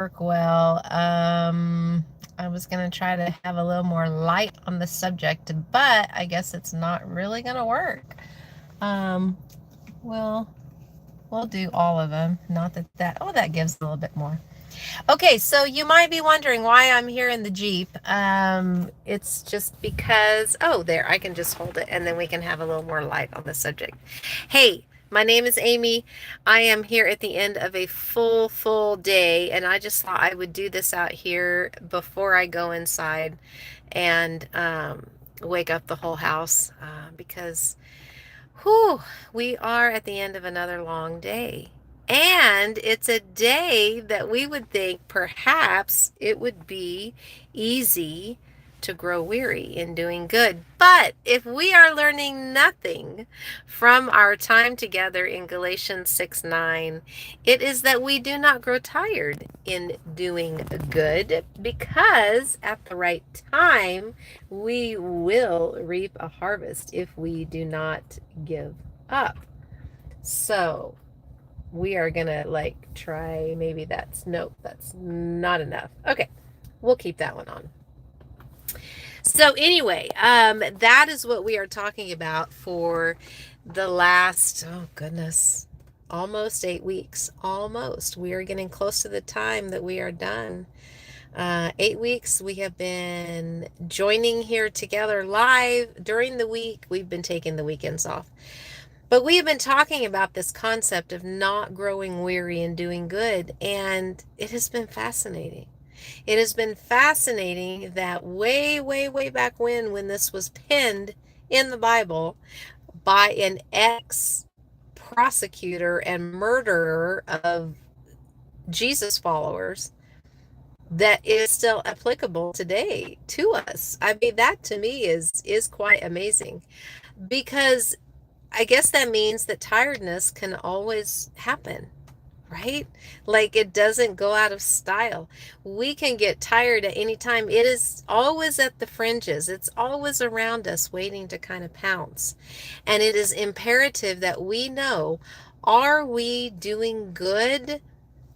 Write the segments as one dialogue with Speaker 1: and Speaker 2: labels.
Speaker 1: work well. I was going to try to have a little more light on the subject, but I guess it's not really going to work. Um, we'll, we'll do all of them. Not that that gives a little bit more. Okay, so you might be wondering why I'm here in the Jeep. It's just because, oh, there, I can just hold it and then we can have a little more light on the subject. Hey, my name is Amy. I am here at the end of a full day, and I just thought I would do this out here before I go inside and wake up the whole house because whew, we are at the end of another long day. And it's a day that we would think perhaps it would be easy to grow weary in doing good. But if we are learning nothing from our time together in Galatians 6:9, it is that we do not grow tired in doing good, because at the right time we will reap a harvest if we do not give up. So we are gonna try, maybe that's, nope, that's not enough. Okay, we'll keep that one on. So anyway, that is what we are talking about for the last, oh goodness, almost 8 weeks. Almost. We are getting close to the time that we are done. 8 weeks we have been joining here together live during the week. We've been taking the weekends off. But we have been talking about this concept of not growing weary and doing good, and it has been fascinating. It has been fascinating that way back when this was penned in the Bible by an ex-prosecutor and murderer of Jesus followers, that is still applicable today to us. I mean, that to me is quite amazing, because I guess that means that tiredness can always happen, right? Like, it doesn't go out of style. We can get tired at any time. It is always at the fringes. It's always around us, waiting to kind of pounce. And it is imperative that we know, are we doing good?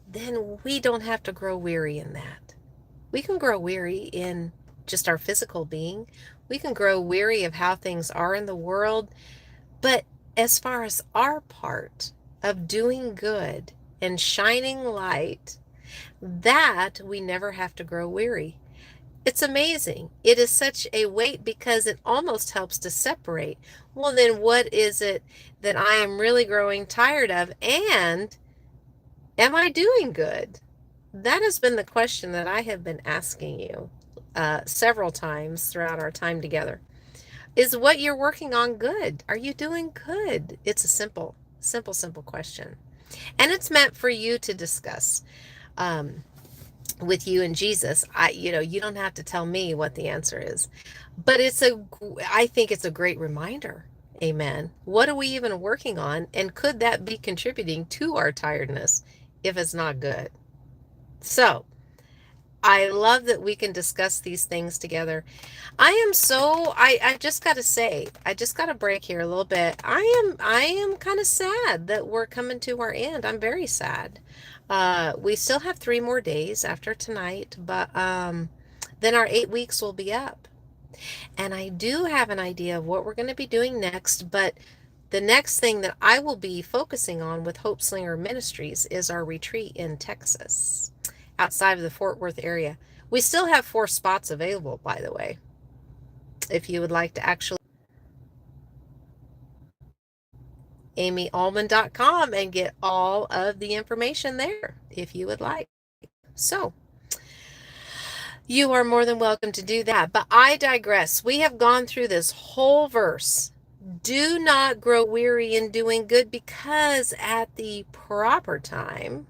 Speaker 1: Then we don't have to grow weary in that. We can grow weary in just our physical being. We can grow weary of how things are in the world. But as far as our part of doing good and shining light, that we never have to grow weary. It's amazing. It is such a weight, because it almost helps to separate. Well, then what is it that I am really growing tired of? And am I doing good? That has been the question that I have been asking you several times throughout our time together. Is what you're working on good? Are you doing good? It's a simple question. And it's meant for you to discuss with you and Jesus. You don't have to tell me what the answer is, but I think it's a great reminder. Amen. What are we even working on? And could that be contributing to our tiredness if it's not good? So I love that we can discuss these things together. I just got to say, I just got to break here a little bit. I am kind of sad that we're coming to our end. I'm very sad. We still have 3 more days after tonight, but then our 8 weeks will be up. And I do have an idea of what we're going to be doing next, but the next thing that I will be focusing on with Hope Slinger Ministries is our retreat in Texas, outside of the Fort Worth area. We still have 4 spots available, by the way, if you would like to actually amyallmon.com and get all of the information there if you would like. So you are more than welcome to do that. But I digress. We have gone through this whole verse. Do not grow weary in doing good, because at the proper time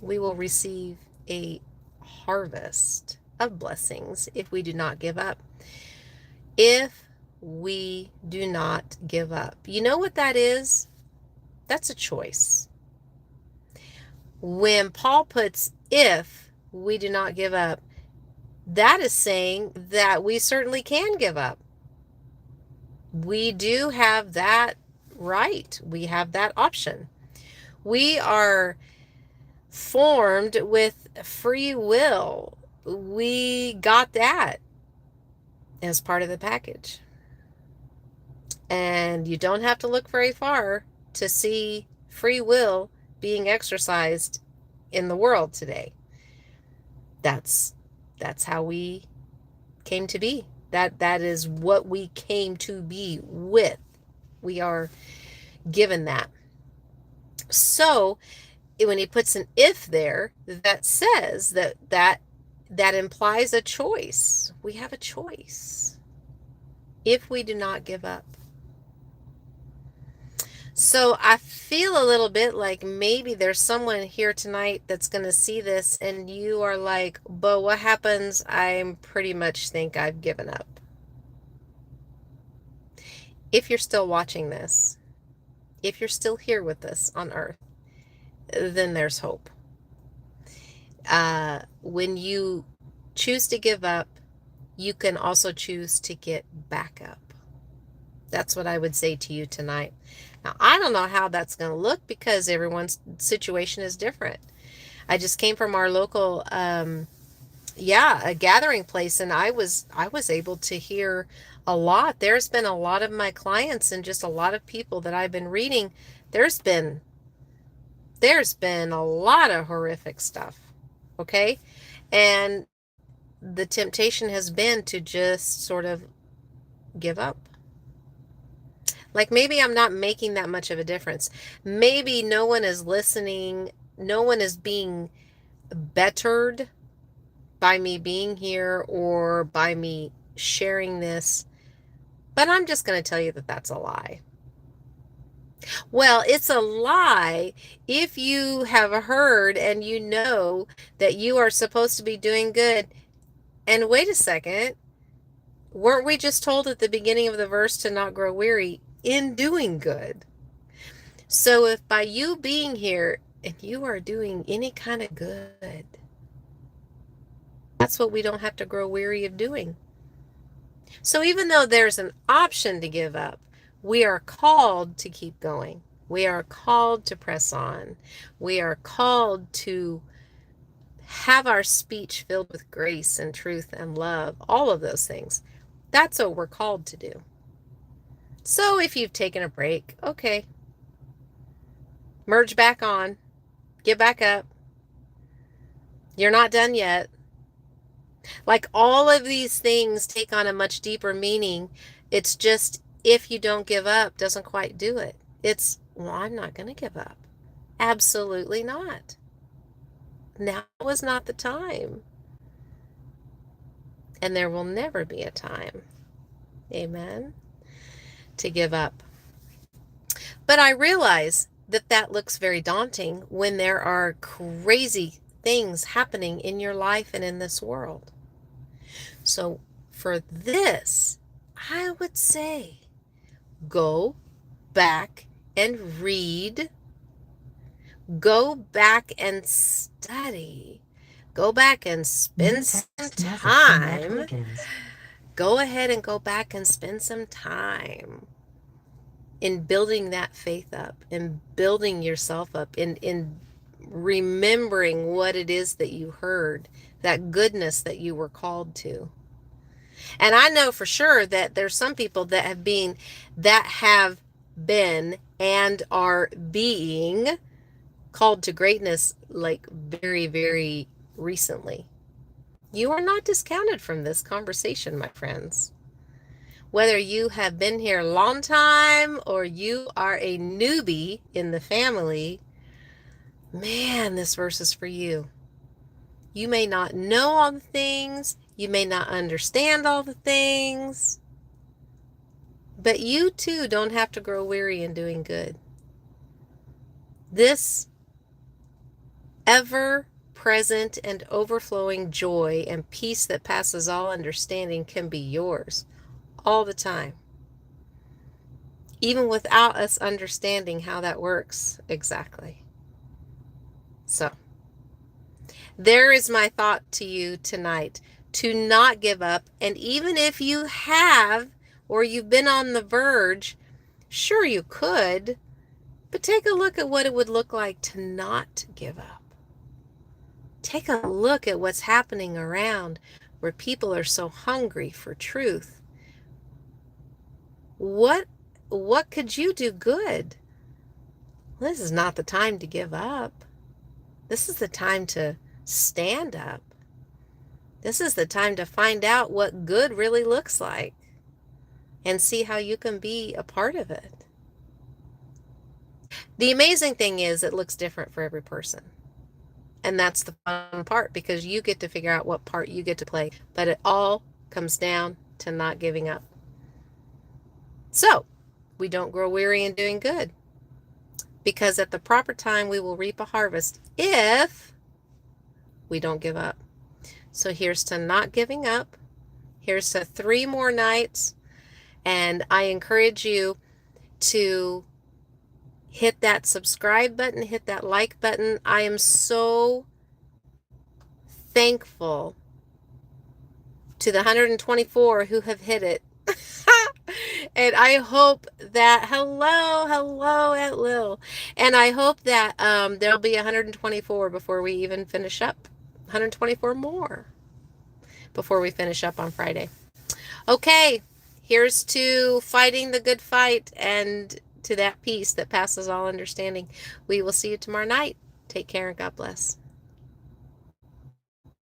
Speaker 1: we will receive a harvest of blessings if we do not give up. If we do not give up. You know what that is? That's a choice. When Paul puts if we do not give up, that is saying that we certainly can give up. We do have that right. We have that option. We are formed with free will. We got that as part of the package. And you don't have to look very far to see free will being exercised in the world today. That's how we came to be. That is what we came to be with. We are given that. So when he puts an if there, that says that implies a choice. We have a choice if we do not give up. So I feel a little bit like maybe there's someone here tonight that's going to see this and you are like, but what happens? I pretty much think I've given up. If you're still watching this, if you're still here with us on earth, then there's hope. When you choose to give up, you can also choose to get back up. That's what I would say to you tonight. Now, I don't know how that's going to look because everyone's situation is different. I just came from our local, a gathering place, and I was able to hear a lot. There's been a lot of my clients and just a lot of people that I've been reading. There's been a lot of horrific stuff, okay? And the temptation has been to just sort of give up. Like maybe I'm not making that much of a difference. Maybe no one is listening. No one is being bettered by me being here or by me sharing this. But I'm just going to tell you that that's a lie. Well, it's a lie if you have heard and you know that you are supposed to be doing good. And wait a second, weren't we just told at the beginning of the verse to not grow weary in doing good? So if by you being here and you are doing any kind of good, that's what we don't have to grow weary of doing. So even though there's an option to give up, we are called to keep going. We are called to press on. We are called to have our speech filled with grace and truth and love, all of those things. That's what we're called to do. So if you've taken a break, okay, merge back on, get back up. You're not done yet. Like all of these things take on a much deeper meaning. It's just if you don't give up doesn't quite do it. It's, well, I'm not going to give up. Absolutely not. Now is not the time. And there will never be a time, amen, to give up. But I realize that looks very daunting when there are crazy things happening in your life and in this world. So for this, I would say go back and read. Go back and study. Go back and spend some time. Go ahead and go back and spend some time in building that faith up, in building yourself up, in remembering what it is that you heard, that goodness that you were called to. And I know for sure that there's some people that have been and are being called to greatness like very, very recently. You are not discounted from this conversation, my friends. Whether you have been here a long time or you are a newbie in the family, man, this verse is for you. You may not know all the things, you may not understand all the things, but you too don't have to grow weary in doing good. This ever-present and overflowing joy and peace that passes all understanding can be yours all the time, even without us understanding how that works exactly. So, there is my thought to you tonight, to not give up. And even if you have, or you've been on the verge, sure you could, but take a look at what it would look like to not give up. Take a look at what's happening around where people are so hungry for truth. What could you do good? This is not the time to give up. This is the time to stand up. This is the time to find out what good really looks like and see how you can be a part of it. The amazing thing is it looks different for every person. And that's the fun part, because you get to figure out what part you get to play. But it all comes down to not giving up. So we don't grow weary in doing good, because at the proper time we will reap a harvest if we don't give up. So here's to not giving up. Here's to 3 more nights. And I encourage you to hit that subscribe button, hit that like button. I am so thankful to the 124 who have hit it. And I hope that, hello, Aunt Lil. And I hope that there'll be 124 before we even finish up. 124 more before we finish up on Friday. Okay, here's to fighting the good fight and to that peace that passes all understanding. We will see you tomorrow night. Take care and God bless.